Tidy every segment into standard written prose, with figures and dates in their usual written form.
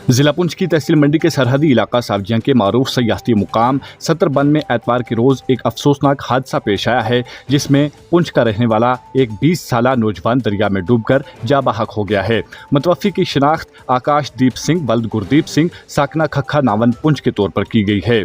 जिला पुंछ की तहसील मंडी के सरहदी इलाका सावजियां के मारूफ सयाहती मुकाम सत्तरबंद में एतवार के रोज एक अफसोसनाक हादसा पेश आया है, जिसमें पुंछ का रहने वाला एक 20 साला नौजवान दरिया में डूबकर जा बहक हो गया है। मुतवफ़्फ़ी की शिनाख्त आकाशदीप सिंह बल्द गुरदीप सिंह साकना खखा नावन पुंछ के तौर पर की गई है।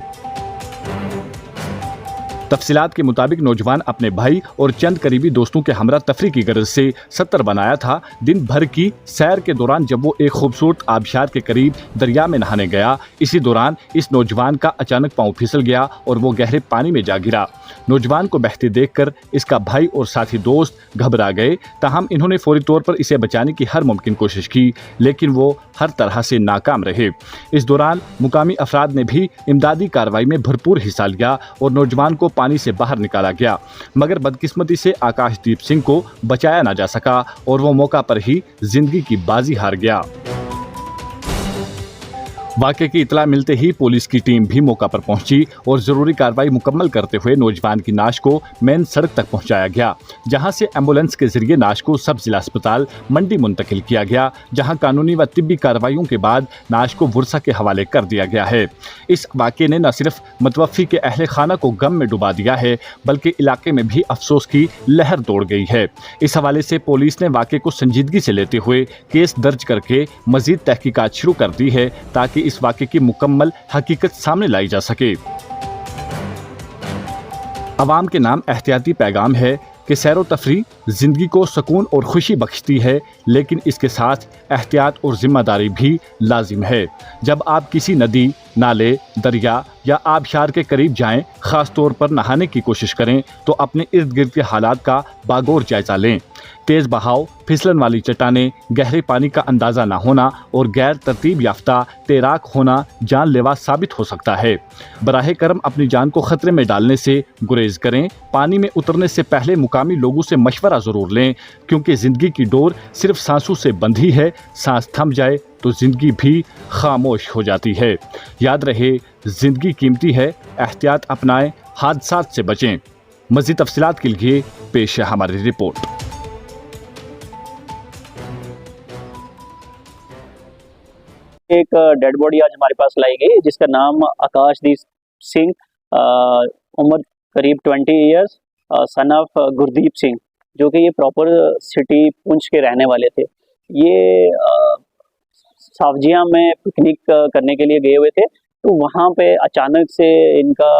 तफसीलात के मुताबिक नौजवान अपने भाई और चंद करीबी दोस्तों के हमरा तफरी की गरज से सत्तरबंद आया था। दिन भर की सैर के दौरान जब वो एक खूबसूरत आबशार के करीब दरिया में नहाने गया, इसी दौरान इस नौजवान का अचानक पांव फिसल गया और वो गहरे पानी में जा गिरा। नौजवान को बहते देखकर इसका भाई और साथी दोस्त घबरा गए, ताहम इन्होंने फौरी तौर पर इसे बचाने की हर मुमकिन कोशिश की, लेकिन वो हर तरह से नाकाम रहे। इस दौरान मुकामी अफराद ने भी इमदादी कार्रवाई में भरपूर हिस्सा लिया और नौजवान को पानी से बाहर निकाला गया, मगर बदकिस्मती से आकाशदीप सिंह को बचाया ना जा सका और वो मौका पर ही जिंदगी की बाजी हार गया। वाक़े की इतला मिलते ही पुलिस की टीम भी मौका पर पहुंची और जरूरी कार्रवाई मुकम्मल करते हुए नौजवान की लाश को मेन सड़क तक पहुंचाया गया, जहां से एम्बुलेंस के जरिए लाश को सब जिला अस्पताल मंडी मुंतकिल किया गया, जहां कानूनी व तिब्बी कार्रवाइयों के बाद लाश को वर्सा के हवाले कर दिया गया है। इस वाक़े ने न सिर्फ मुतवफ़्फ़ी के अहले खाना को गम में डुबा दिया है, बल्कि इलाके में भी अफसोस की लहर दौड़ गई है। इस हवाले से पुलिस ने वाक़े को संजीदगी से लेते हुए केस दर्ज करके मजीद तहकीकात शुरू कर दी है, ताकि इस वाक़े की मुकम्मल हकीकत सामने लाई जा सके। अवाम के नाम एहतियाती पैगाम है कि सैरो तफरी जिंदगी को सुकून और खुशी बख्शती है, लेकिन इसके साथ एहतियात और जिम्मेदारी भी लाजिम है। जब आप किसी नदी, नाले, दरिया या आबशार के करीब जाएं, ख़ास तौर पर नहाने की कोशिश करें, तो अपने इर्द गिर्द के हालात का बागौर जायजा लें। तेज़ बहाव, फिसलन वाली चट्टानें, गहरे पानी का अंदाज़ा ना होना और गैर तरतीब याफ्ता तैराक होना जानलेवा साबित हो सकता है। बराहे करम अपनी जान को खतरे में डालने से गुरेज करें। पानी में उतरने से पहले मुकामी लोगों से मशवरा ज़रूर लें, क्योंकि ज़िंदगी की डोर सिर्फ सांसों से बंधी है। सांस थम जाए तो ज़िंदगी भी खामोश हो जाती है। याद रहे, ज़िंदगी कीमती है, एहतियात अपनाएं, हादसात से बचें। मज़ीद तफसीलात के लिए पेश है हमारी रिपोर्ट। एक डेड बॉडी आज हमारे पास लाई गई, जिसका नाम आकाशदीप सिंह, उम्र करीब 20 years, son of Gurdeep Singh, जो कि ये प्रॉपर सिटी पुंछ के रहने वाले थे। ये सावजियां में पिकनिक करने के लिए गए हुए थे, तो वहाँ पे अचानक से इनका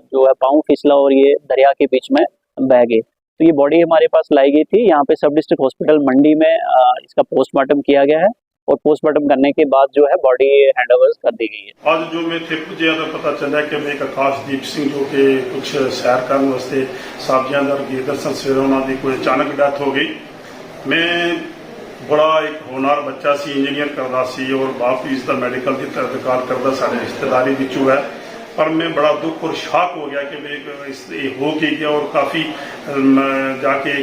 जो है पाँव फिसला और ये दरिया के बीच में बह गए। तो ये बॉडी हमारे पास लाई गई थी। यहाँ पे सब डिस्ट्रिक्ट हॉस्पिटल मंडी में इसका पोस्टमार्टम किया गया है और पोस्टमार्टम करने के बाद जो है बॉडी हैंडओवर कर दी गई है। आज जो मैं थे पुजे तो पता चला कि मैं एक आकाशदीप सिंह जो कि कुछ सैर करने वास्ते सावजियां गए दरअसल सवेरे उन्होंने कोई अचानक डेथ हो गई। मैं बड़ा एक होनार बच्चा सी, इंजीनियर करता सी और बाप भी इसका मैडिकल की तहकीकात करता, सारे रिश्तेदारी बिचू है। पर मैं बड़ा दुख और शॉक हो गया कि मैं हो के गया और काफ़ी जाके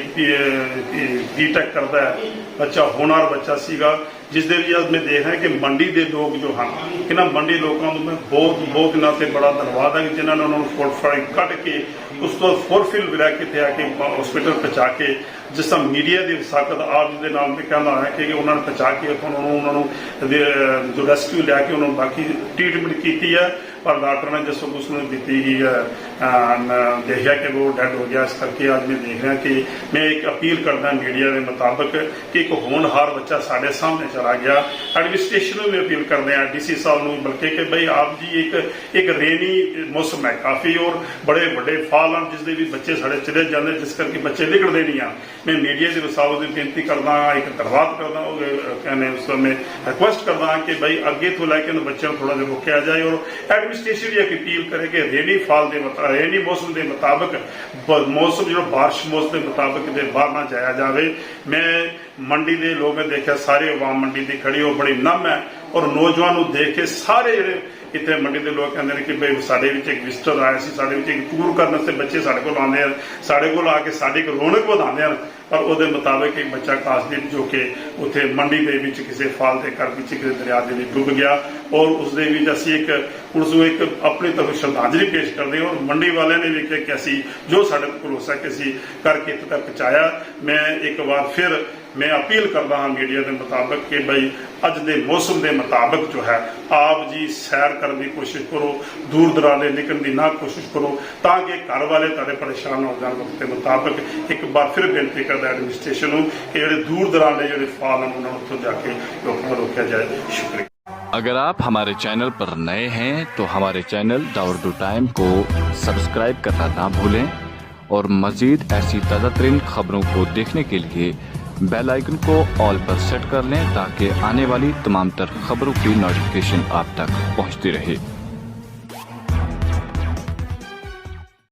बीटेक करता है बच्चा, होनार बच्चा सीगा, जिस दे भी मैं देख रहा है कि मंडी के लोग जो हैं, इन्होंने मंडी लोगों को मैं बहुत इन्हों से बड़ा धन्यवाद है कि जिन्होंने उन्होंने फोटोफाई कट के उस तो फुलफिल लैके थे आके हॉस्पिटल पहुँचा के, जिस तरह मीडिया की ताकत आज के नाम पर कहना है कि उन्होंने पहुँचा के उन्होंने जो रेस्क्यू लैके उन्होंने बाकी ट्रीटमेंट की है, पर डॉक्टर ने जिस वक्त उसने दी गई देखा कि वो डेड हो गया। इस करके आज मैं देख रहा कि मैं एक अपील करता मीडिया के मुताबिक कि एक होनहार बच्चा साढ़े सामने चला गया। एडमिनिस्ट्रेशन में भी अपील करते हैं, डीसी साहब ने, बल्कि कि भाई आप जी एक रेनी मौसम है काफ़ी और बड़े बड़े फाल हैं जिसके भी बच्चे साढ़े चले जाते, जिस करके बच्चे निकलते नहीं हैं। मैं मीडिया के साहब की बेनती करदा, एक धन्यवाद करदा, कहने उस मैं रिक्वेस्ट करदा कि भाई अगे तो लैके बच्चों को थोड़ा जिहा रोकया जाए और एडमिनिस्ट्रेशन भी एक अपील करे कि रेनी मौसम के मुताबिक मौसम जो बारिश मौसम के मुताबिक बाहर ना जाया जाए। मैं मंडी के लोग देखा सारे आवाम मंडी की खड़ी हो बड़ी नम है और नौजवानों देख के सारे जो इतने मंडी के लोग कहते हैं कि भाई साढ़े एक विजिटर आया सी, साढ़े एक टूर करने से बच्चे साढ़े को आते हैं, साढ़े को आके साड़ी को रौनक बढ़ाते हैं। पर वो मुताबिक एक बच्चा आकाशदीप जो कि उत्थे मंडी के किसी फाल के घर पीछे किसी दरिया के डुब गया और उस असी एक उसको एक अपनी तरफ श्रद्धांजलि पेश करते हैं और मंडी वाले ने भी कि असी जो साढ़े को हो सके करके इतने तक पहुँचाया। मैं एक बार फिर मैं अपील करता हाँ मीडिया के मुताबिक कि बई अज के मौसम के मुताबिक जो है आप जी सैर करने की कोशिश करो, दूर दराले निकलने की ना कोशिश करो, ताकि घर वाले तारे परेशान हो जाए। वक्त के मुताबिक एक बार फिर बेनती करता एडमिनिस्ट्रेशन कि जो दूर दराले जो फार्म हैं उन्होंने उत्थों जाके रोका जाए। शुक्रिया। अगर आप हमारे चैनल पर नए हैं तो हमारे चैनल द उर्दू टाइम को सब्सक्राइब करना ना भूलें और मज़ीद ऐसी ताज़ा तरीन खबरों को देखने के लिए बेल आइकन को ऑल पर सेट कर लें ताकि आने वाली तमाम तर खबरों की नोटिफिकेशन आप तक पहुंचती रहे।